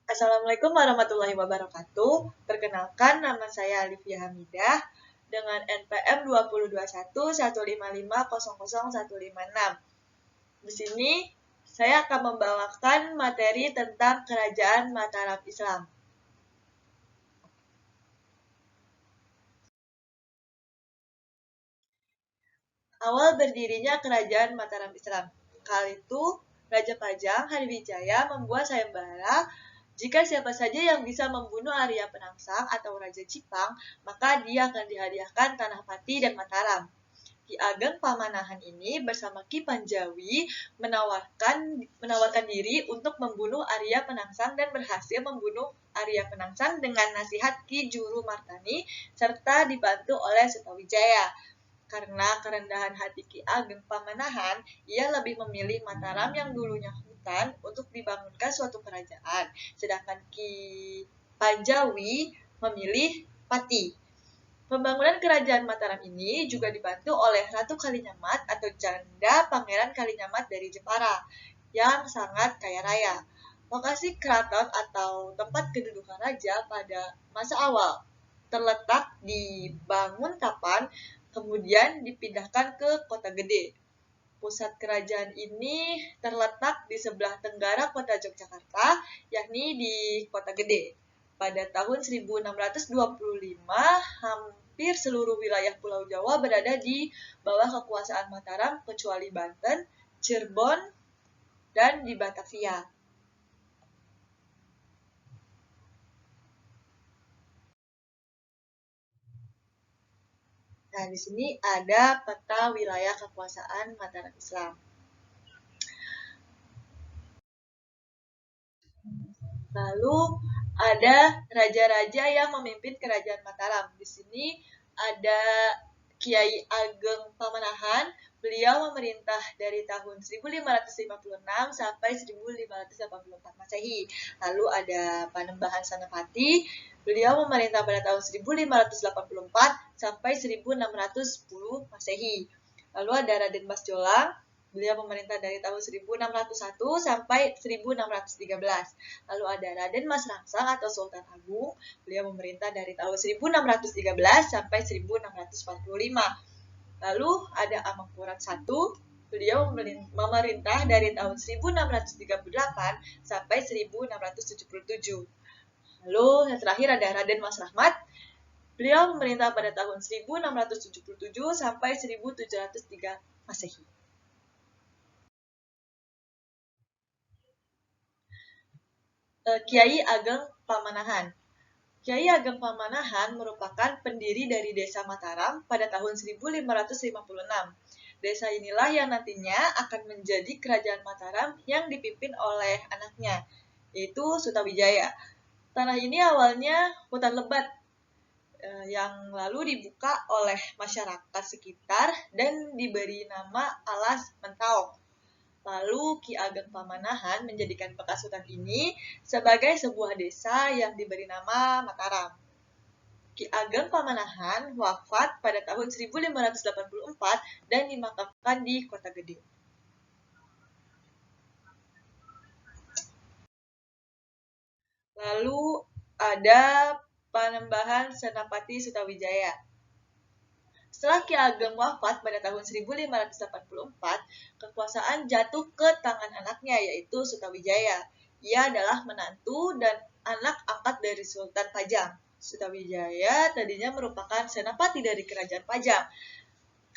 Assalamualaikum warahmatullahi wabarakatuh. Perkenalkan, nama saya Alifia Hamidah dengan NPM 202115500156. Di sini saya akan membawakan materi tentang Kerajaan Mataram Islam. Awal berdirinya Kerajaan Mataram Islam. Kala itu, Raja Pajang Hariwijaya membuat sayembara. Jika siapa saja yang bisa membunuh Arya Penangsang atau Raja Jipang, maka dia akan dihadiahkan tanah Pati dan Mataram. Ki Ageng Pamanahan ini bersama Ki Panjawi menawarkan diri untuk membunuh Arya Penangsang dan berhasil membunuh Arya Penangsang dengan nasihat Ki Juru Martani serta dibantu oleh Sutawijaya. Karena kerendahan hati Ki Ageng Pamanahan, ia lebih memilih Mataram yang dulunya hutan untuk dibangunkan suatu kerajaan, sedangkan Ki Panjawi memilih Pati. Pembangunan kerajaan Mataram ini juga dibantu oleh Ratu Kalinyamat atau janda Pangeran Kalinyamat dari Jepara yang sangat kaya raya. Lokasi keraton atau tempat kedudukan raja pada masa awal terletak di Banguntapan, kemudian dipindahkan ke Kota Gede. Pusat kerajaan ini terletak di sebelah tenggara kota Yogyakarta, yakni di Kota Gede. Pada tahun 1625, hampir seluruh wilayah Pulau Jawa berada di bawah kekuasaan Mataram kecuali Banten, Cirebon, dan di Batavia. Nah, di sini ada peta wilayah kekuasaan Mataram Islam. Lalu ada raja-raja yang memimpin kerajaan Mataram. Di sini ada Kiai Ageng Pamanahan. Beliau memerintah dari tahun 1556 sampai 1584 Masehi. Lalu ada Panembahan Senapati. Beliau memerintah pada tahun 1584 sampai 1610 Masehi. Lalu ada Raden Mas Jolang. Beliau memerintah dari tahun 1601 sampai 1613. Lalu ada Raden Mas Rangsang atau Sultan Agung. Beliau memerintah dari tahun 1613 sampai 1645. Lalu ada Amangkurat I. Beliau memerintah dari tahun 1638 sampai 1677. Lalu yang terakhir ada Raden Mas Rahmat. Beliau memerintah pada tahun 1677 sampai 1703 Masehi. Kiai Ageng Pamanahan. Kiai Ageng Pamanahan merupakan pendiri dari Desa Mataram pada tahun 1556. Desa inilah yang nantinya akan menjadi Kerajaan Mataram yang dipimpin oleh anaknya, yaitu Sutawijaya. Tanah ini awalnya hutan lebat, yang lalu dibuka oleh masyarakat sekitar dan diberi nama Alas Mentaok. Lalu Ki Ageng Pamanahan menjadikan bekas hutan ini sebagai sebuah desa yang diberi nama Mataram. Ki Ageng Pamanahan wafat pada tahun 1584 dan dimakamkan di Kota Gede. Lalu ada Panembahan Senapati Sutawijaya. Setelah Ki Ageng wafat pada tahun 1584, kekuasaan jatuh ke tangan anaknya, yaitu Sutawijaya. Ia adalah menantu dan anak angkat dari Sultan Pajang. Sutawijaya tadinya merupakan senapati dari kerajaan Pajang.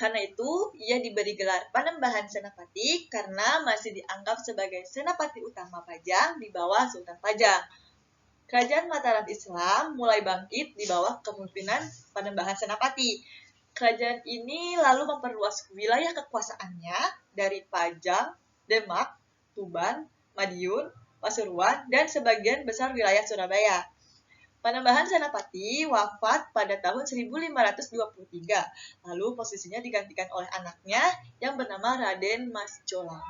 Karena itu, ia diberi gelar Panembahan Senapati karena masih dianggap sebagai senapati utama Pajang di bawah Sultan Pajang. Kerajaan Mataram Islam mulai bangkit di bawah kepemimpinan Panembahan Senapati. Kerajaan ini lalu memperluas wilayah kekuasaannya dari Pajang, Demak, Tuban, Madiun, Pasuruan, dan sebagian besar wilayah Surabaya. Panembahan Senapati wafat pada tahun 1523, lalu posisinya digantikan oleh anaknya yang bernama Raden Mas Jolang.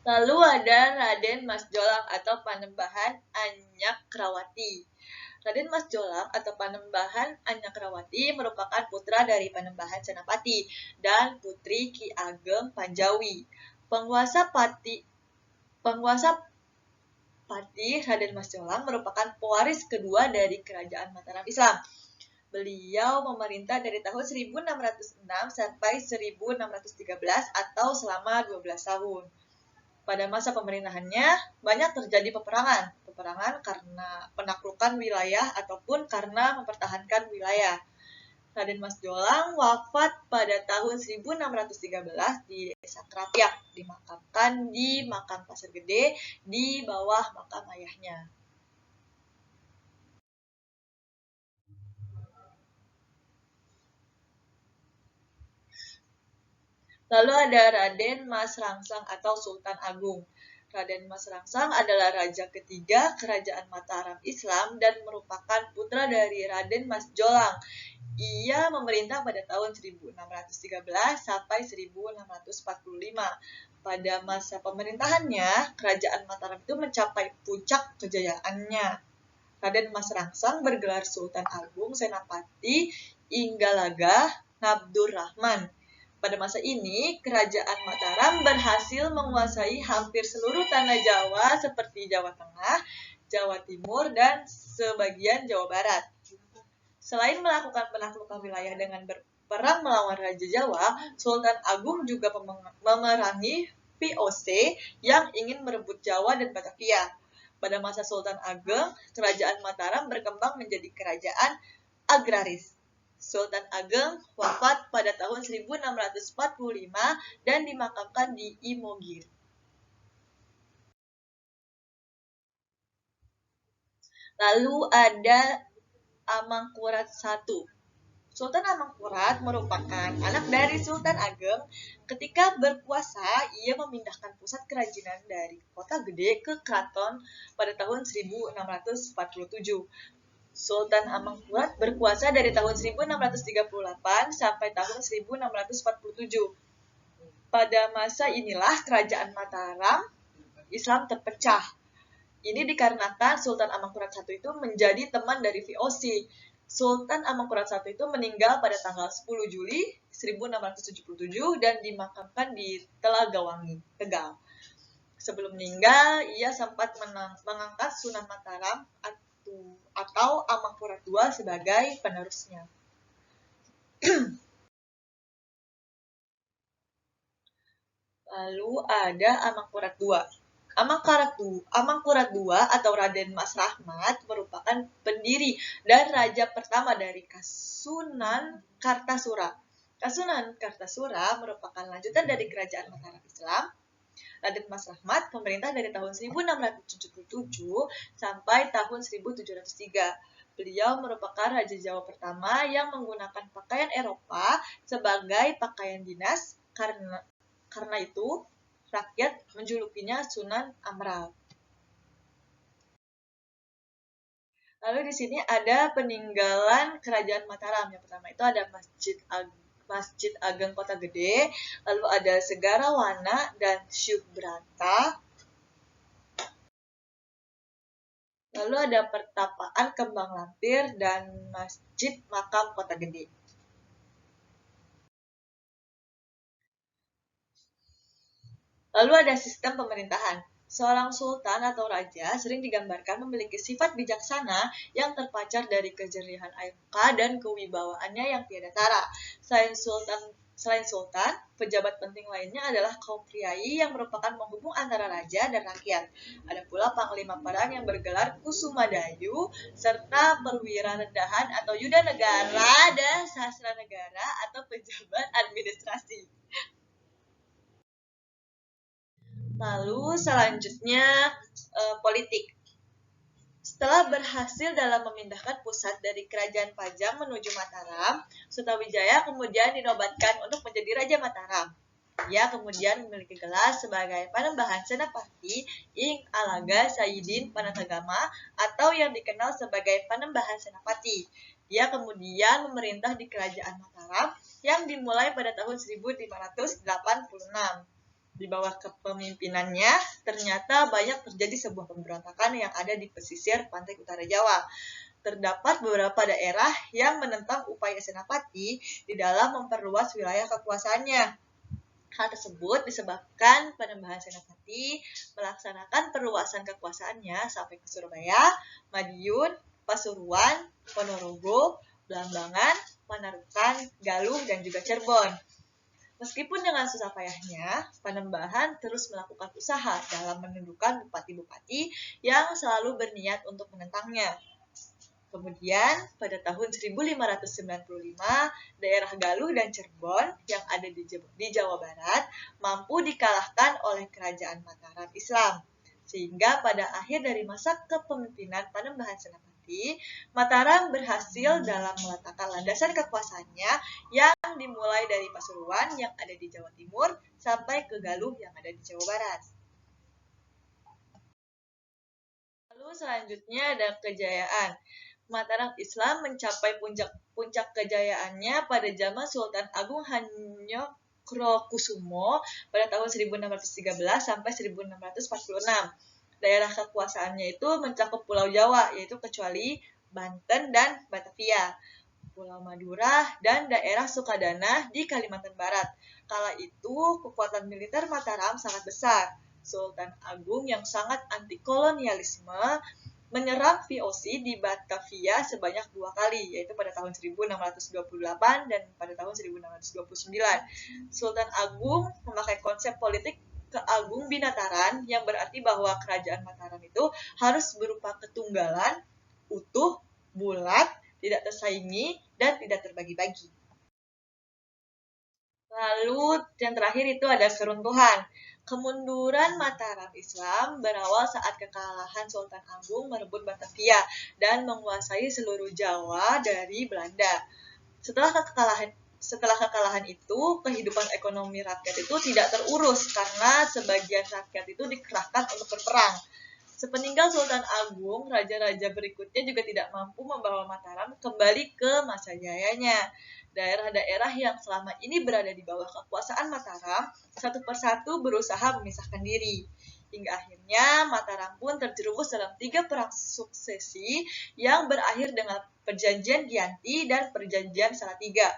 Lalu ada Raden Mas Jolang atau Panembahan Anyakrawati. Raden Mas Jolang atau Panembahan Anyakrawati merupakan putra dari Panembahan Senapati dan putri Ki Ageng Panjawi. Penguasa Pati Raden Mas Jolang merupakan pewaris kedua dari Kerajaan Mataram Islam. Beliau memerintah dari tahun 1606 sampai 1613 atau selama 12 tahun. Pada masa pemerintahannya, banyak terjadi peperangan karena penaklukan wilayah ataupun karena mempertahankan wilayah. Raden Mas Jolang wafat pada tahun 1613 di Desa Krapyak, dimakamkan di Makam Pasar Gede di bawah makam ayahnya. Lalu ada Raden Mas Rangsang atau Sultan Agung. Raden Mas Rangsang adalah raja ketiga Kerajaan Mataram Islam dan merupakan putra dari Raden Mas Jolang. Ia memerintah pada tahun 1613 sampai 1645. Pada masa pemerintahannya, Kerajaan Mataram itu mencapai puncak kejayaannya. Raden Mas Rangsang bergelar Sultan Agung Senapati Inggalaga Ngabdurrahman. Pada masa ini, Kerajaan Mataram berhasil menguasai hampir seluruh tanah Jawa seperti Jawa Tengah, Jawa Timur, dan sebagian Jawa Barat. Selain melakukan penaklukan wilayah dengan berperang melawan Raja Jawa, Sultan Agung juga memerangi VOC yang ingin merebut Jawa dan Batavia. Pada masa Sultan Ageng, Kerajaan Mataram berkembang menjadi kerajaan agraris. Sultan Ageng wafat pada tahun 1645 dan dimakamkan di Imogiri. Lalu ada Amangkurat I. Sultan Amangkurat merupakan anak dari Sultan Ageng. Ketika berkuasa, ia memindahkan pusat kerajinan dari Kota Gede ke Keraton pada tahun 1647. Sultan Amangkurat berkuasa dari tahun 1638 sampai tahun 1647. Pada masa inilah Kerajaan Mataram Islam terpecah. Ini dikarenakan Sultan Amangkurat I itu menjadi teman dari VOC. Sultan Amangkurat I itu meninggal pada tanggal 10 Juli 1677 dan dimakamkan di Telagawangi, Tegal. Sebelum meninggal, ia sempat mengangkat Sunan Mataram atau Amangkurat II sebagai penerusnya. Lalu ada Amangkurat II. Amangkurat II atau Raden Mas Rahmat merupakan pendiri dan raja pertama dari Kasunan Kartasura. Kasunan Kartasura merupakan lanjutan dari Kerajaan Mataram Islam. Raden Mas Rahmat pemerintah dari tahun 1677 sampai tahun 1703. Beliau merupakan Raja Jawa pertama yang menggunakan pakaian Eropa sebagai pakaian dinas, karena itu rakyat menjulukinya Sunan Amral. Lalu di sini ada peninggalan Kerajaan Mataram. Yang pertama itu ada Masjid Ageng Kota Gede, lalu ada Segarawana dan Syuhbrata. Lalu ada Pertapaan Kembang Lampir dan Masjid Makam Kota Gede. Lalu ada sistem pemerintahan. Seorang sultan atau raja sering digambarkan memiliki sifat bijaksana yang terpancar dari kejerihan air muka dan kewibawaannya yang tiada tara. Selain sultan, pejabat penting lainnya adalah kaum priai yang merupakan penghubung antara raja dan rakyat. Ada pula panglima perang yang bergelar Kusumadayu, serta perwira rendahan atau yuda negara dan sastra negara atau pejabat administrasi. Lalu selanjutnya politik. Setelah berhasil dalam memindahkan pusat dari Kerajaan Pajang menuju Mataram, Sutawijaya kemudian dinobatkan untuk menjadi Raja Mataram. Ia kemudian memiliki gelar sebagai Panembahan Senapati Ing Alaga Sayyidin Panatagama atau yang dikenal sebagai Panembahan Senapati. Ia kemudian memerintah di Kerajaan Mataram yang dimulai pada tahun 1586. Di bawah kepemimpinannya, ternyata banyak terjadi sebuah pemberontakan yang ada di pesisir pantai utara Jawa. terdapat beberapa daerah yang menentang upaya Senapati di dalam memperluas wilayah kekuasaannya. Hal tersebut disebabkan Panembahan Senapati melaksanakan perluasan kekuasaannya sampai ke Surabaya, Madiun, Pasuruan, Ponorogo, Blambangan, Panarukan, Galuh, dan juga Cirebon. Meskipun dengan susah payahnya, Panembahan terus melakukan usaha dalam menundukkan bupati-bupati yang selalu berniat untuk menentangnya. Kemudian, pada tahun 1595, daerah Galuh dan Cirebon yang ada di Jawa Barat mampu dikalahkan oleh kerajaan Mataram Islam. Sehingga pada akhir dari masa kepemimpinan Panembahan Senapati, Mataram berhasil dalam meletakkan landasan kekuasaannya yang dimulai dari Pasuruan yang ada di Jawa Timur sampai ke Galuh yang ada di Jawa Barat. Lalu selanjutnya ada kejayaan. Mataram Islam mencapai puncak kejayaannya pada zaman Sultan Agung Hanyokrokusumo pada tahun 1613 sampai 1646. Daerah kekuasaannya itu mencakup Pulau Jawa, yaitu kecuali Banten dan Batavia, Pulau Madura, dan daerah Sukadana di Kalimantan Barat. Kala itu, kekuatan militer Mataram sangat besar. Sultan Agung yang sangat anti-kolonialisme menyerang VOC di Batavia sebanyak 2 kali, yaitu pada tahun 1628 dan pada tahun 1629. Sultan Agung memakai konsep politik keagung binataran yang berarti bahwa kerajaan Mataram itu harus berupa ketunggalan, utuh, bulat, tidak tersaingi, dan tidak terbagi-bagi. Lalu yang terakhir itu ada keruntuhan. Kemunduran Mataram Islam berawal saat kekalahan Sultan Agung merebut Batavia dan menguasai seluruh Jawa dari Belanda. Setelah kekalahan itu, kehidupan ekonomi rakyat itu tidak terurus karena sebagian rakyat itu dikerahkan untuk berperang. Sepeninggal Sultan Agung, raja-raja berikutnya juga tidak mampu membawa Mataram kembali ke masa jayanya. Daerah-daerah yang selama ini berada di bawah kekuasaan Mataram, satu persatu berusaha memisahkan diri. Hingga akhirnya Mataram pun terjerumus dalam 3 perang suksesi yang berakhir dengan Perjanjian Giyanti dan Perjanjian Salatiga,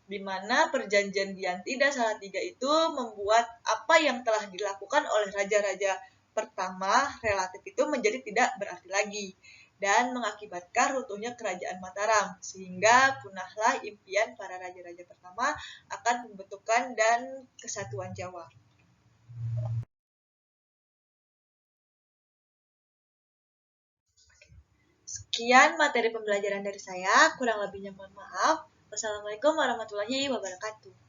di mana Perjanjian Giyanti dan Salatiga itu membuat apa yang telah dilakukan oleh raja-raja pertama relatif itu menjadi tidak berarti lagi dan mengakibatkan runtuhnya kerajaan Mataram, sehingga punahlah impian para raja-raja pertama akan pembentukan dan kesatuan Jawa. Sekian materi pembelajaran dari saya, kurang lebihnya mohon maaf. Wassalamualaikum warahmatullahi wabarakatuh.